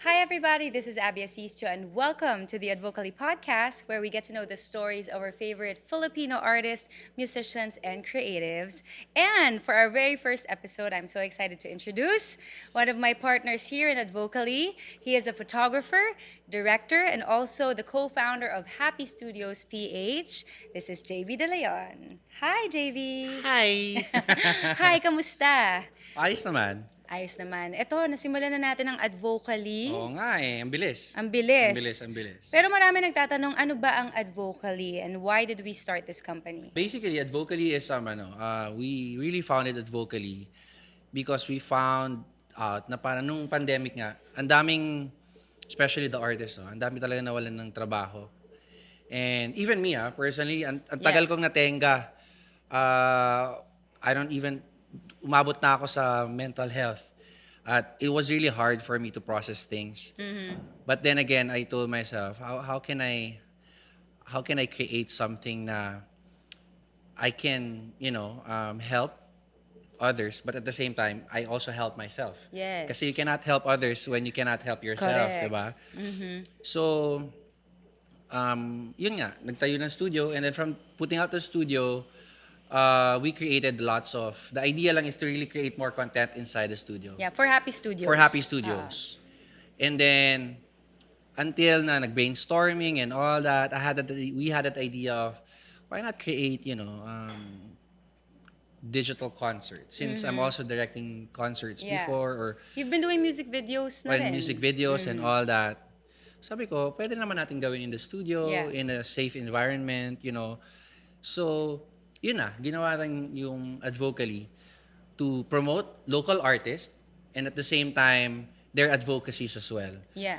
Hi, everybody. This is Abby Asisto, and welcome to the Advocally podcast, where we get to know the stories of our favorite Filipino artists, musicians, and creatives. And for our very first episode, I'm so excited to introduce one of my partners here in Advocally. He is a photographer, director, and also the co founder of Happy Studios PH. This is JV De Leon. Hi, JV. Hi! Hi, kamusta? Ayos naman. Ayos naman. Ito, nasimulan na natin ang Advocally. Oo nga eh, ang bilis. Ang Ang bilis. bilis, ang bilis. Pero marami nagtatanong, ano ba ang Advocally and why did we start this company? Basically, Advocally is we really founded Advocally because we found out na parang nung pandemic nga, ang daming, especially the artists, ang dami talaga nawalan ng trabaho. And even me, personally, ang tagal kong natenga. I don't even, umabot na ako sa mental health. At it was really hard for me to process things. But then again, I told myself, how can I create something na I can, help others, but at the same time, I also help myself. Yes. Kasi you cannot help others when you cannot help yourself, Correct. diba? So, yun nga, nagtayo ng studio, and then from putting out the studio, we created the idea lang is to really create more content inside the studio. Yeah, for Happy Studios. For Happy Studios. And then, until na nag-brainstorming and all that, we had that idea of, why not create, digital concerts? Since I'm also directing concerts Yeah. before, or You've been doing music videos na rin. music videos and all that. Sabi ko, pwede naman natin gawin in the studio, in a safe environment, So, yun na, ginawa rin yung Advocally to promote local artists and at the same time, their advocacies as well. Yeah.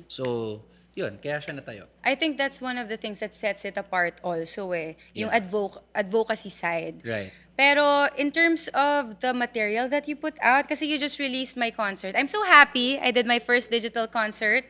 So, yun, kaya siya natayo. I think that's one of the things that sets it apart also yung Yeah. advocacy side. Right. Pero in terms of the material that you put out, kasi you just released my concert. I'm so happy. I did my first digital concert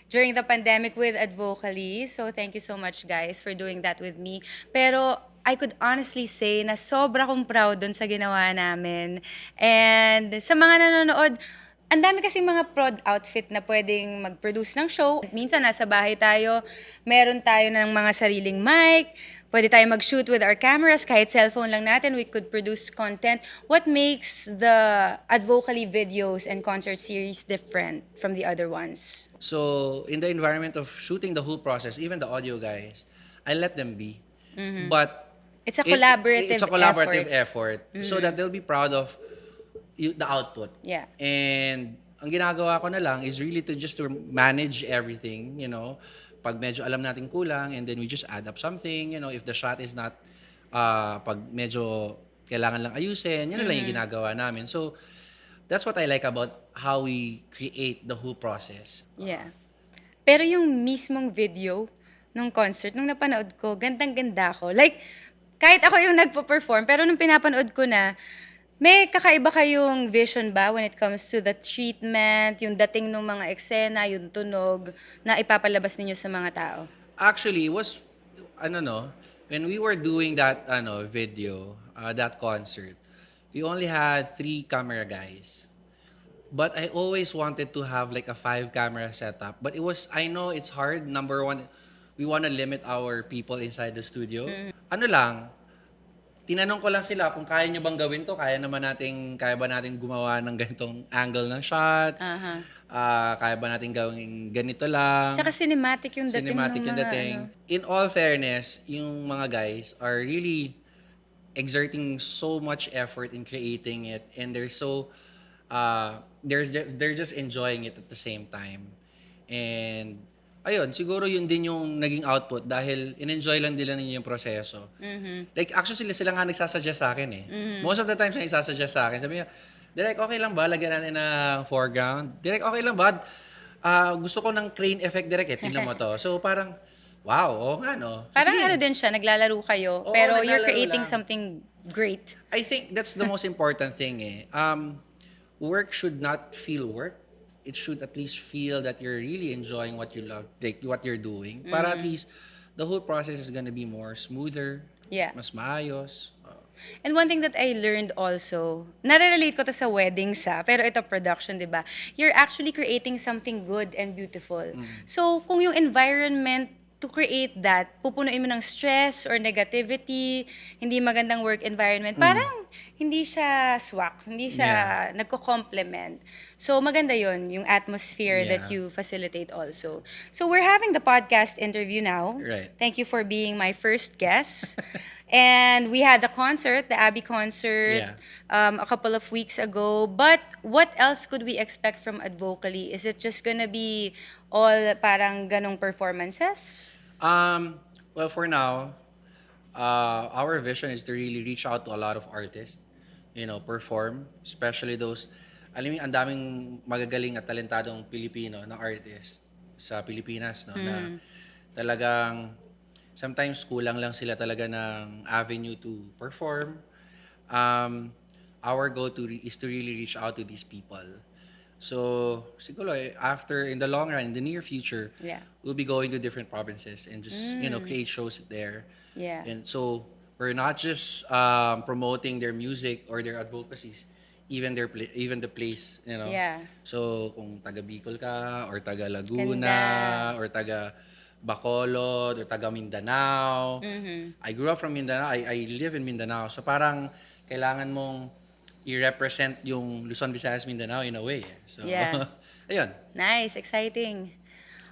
during the pandemic with Advocally. So thank you so much, guys, for doing that with me. Pero I could honestly say na sobra kong proud dun sa ginawa namin. And sa mga nanonood, ang dami kasing mga prod outfit na pwedeng mag-produce ng show. Minsan nasa bahay tayo, meron tayo ng mga sariling mic, pwede tayo mag-shoot with our cameras, kahit cellphone lang natin, we could produce content. What makes the Advocally videos and concert series different from the other ones? So, in the environment of shooting the whole process, even the audio guys, I let them be. But It's a collaborative effort so that they'll be proud of the output. Yeah. And ang ginagawa ko na lang is really to manage everything, pag medyo alam natin kulang, and then we just add up something, if the shot is not, pag medyo kailangan lang ayusin, yun na lang yung ginagawa namin. So, that's what I like about how we create the whole process. Yeah. Pero yung mismong video nung concert, nung napanood ko, gandang-ganda ako. Like, kahit ako yung nagpo-perform, pero nung pinapanood ko na, may kakaiba kayong vision ba when it comes to the treatment, yung dating ng mga eksena, yung tunog, na ipapalabas ninyo sa mga tao? Actually, it was, when we were doing that video, that concert, we only had 3 camera guys. But I always wanted to have like a 5 camera setup. But I know it's hard. Number one, we want to limit our people inside the studio. Tinanong ko lang sila kung kaya nyo bang gawin to, kaya ba natin gumawa ng ganitong angle ng shot, kaya ba natin gawin ganito lang. Tsaka cinematic yung dating Cinematic ng yung mga dating. In all fairness, yung mga guys are really exerting so much effort in creating it, and they're just enjoying it at the same time. And ayun, siguro yun din yung naging output dahil in-enjoy lang nila yung proseso. Like, actually, sila nga nagsasuggest sa akin eh. Most of the time, sila nagsasuggest sa akin. Sabi niya, Direk, okay lang ba? Lagyan natin ng foreground. Direk, okay lang ba? Gusto ko ng crane effect, Direk, tingnan mo to. So, parang, wow, nga, no? Parang Sige. din siya, naglalaro kayo, Oo, pero you're naglalaro creating lang. something great. I think that's the most important thing eh. Work should not feel work. It should at least feel that you're really enjoying what you love, like what you're doing. Para at least the whole process is gonna be more smoother, Yeah. mas maayos. And one thing that I learned also, nare-relate ko to sa weddings pero ito production, di ba? You're actually creating something good and beautiful. So, kung yung environment to create that, pupunuin mo ng stress or negativity, hindi magandang work environment, parang hindi siya swak, hindi siya Yeah. nagko-complement. So maganda yon yung atmosphere that Yeah. you facilitate also. So we're having the podcast interview now. Right. Thank you for being my first guest. And we had the concert, the Abbey concert, Yeah. a couple of weeks ago. But what else could we expect from Advocally? Is it just gonna be all parang ganong performances? Well, for now, our vision is to really reach out to a lot of artists, perform, especially those, alam mo, ang daming magagaling at talentadong Pilipino na artist sa Pilipinas, no, na talagang sometimes kulang lang sila talaga ng avenue to perform. Our goal is to really reach out to these people. So, siguro, after, in the long run, in the near future, Yeah. we'll be going to different provinces and just, create shows there. Yeah. And so, we're not just promoting their music or their advocacies, even even the place. Yeah. So, kung taga Bicol ka, or taga Ganda. Laguna, or taga Bacolod, or taga Mindanao. I grew up from Mindanao. I live in Mindanao. So, parang kailangan mong i-represent yung Luzon, Visayas, Mindanao in a way. So, Yeah. ayun. Nice, exciting.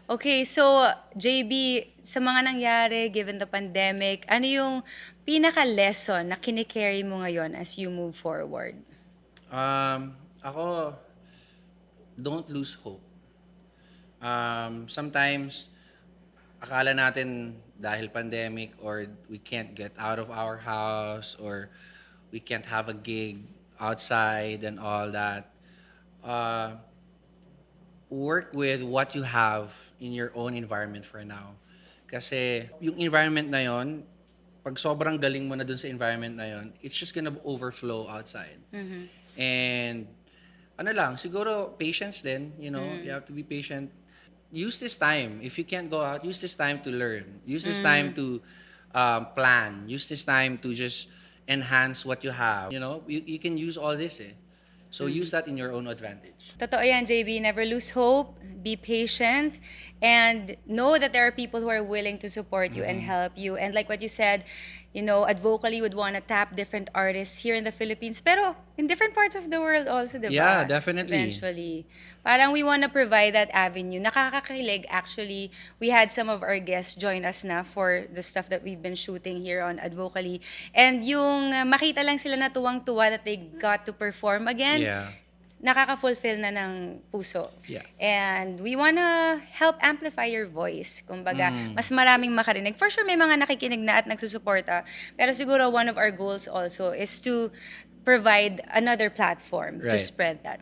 Okay, so JB, sa mga nangyari given the pandemic, ano yung pinaka-lesson na kinikerry mo ngayon as you move forward? Ako, don't lose hope. Sometimes, akala natin dahil pandemic or we can't get out of our house or we can't have a gig outside and all that. Work with what you have in your own environment for now. Kasi yung environment na yon, pag sobrang galing mo na dun sa environment na yon, it's just gonna overflow outside. And ano lang, siguro patience din, you have to be patient. Use this time. If you can't go out, use this time to learn. Use this time to plan. Use this time to just enhance what you have. You can use all this. So use that in your own advantage. Totoo yan, JB. Never lose hope. Be patient. And know that there are people who are willing to support you and help you. And like what you said, Advocally would want to tap different artists here in the Philippines. Pero in different parts of the world also, diba? Yeah, definitely. Eventually. Parang we want to provide that avenue. Nakakakilig, actually. We had some of our guests join us na for the stuff that we've been shooting here on Advocally. And yung makita lang sila na tuwang-tuwa that they got to perform again, Yeah. nakaka-fulfill na ng puso. Yeah. And we wanna help amplify your voice. Kumbaga, mas maraming makarinig. For sure, may mga nakikinig na at nagsusuporta. Pero siguro, one of our goals also is to provide another platform to Right. spread that.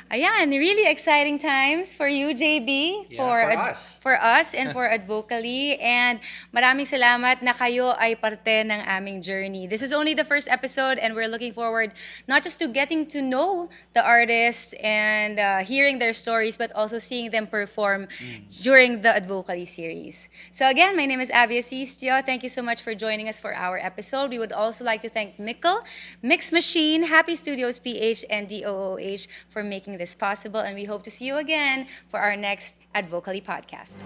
Ayan, really exciting times for you, JB. Yeah, for us. For us and for Advocally. And maraming salamat na kayo ay parte ng aming journey. This is only the first episode and we're looking forward not just to getting to know the artists and hearing their stories, but also seeing them perform during the Advocally series. So again, my name is Abby Asistio. Thank you so much for joining us for our episode. We would also like to thank Mikkel, Mix Machine, Happy Studios PH, and DOOH for making this possible. And we hope to see you again for our next Advocally podcast.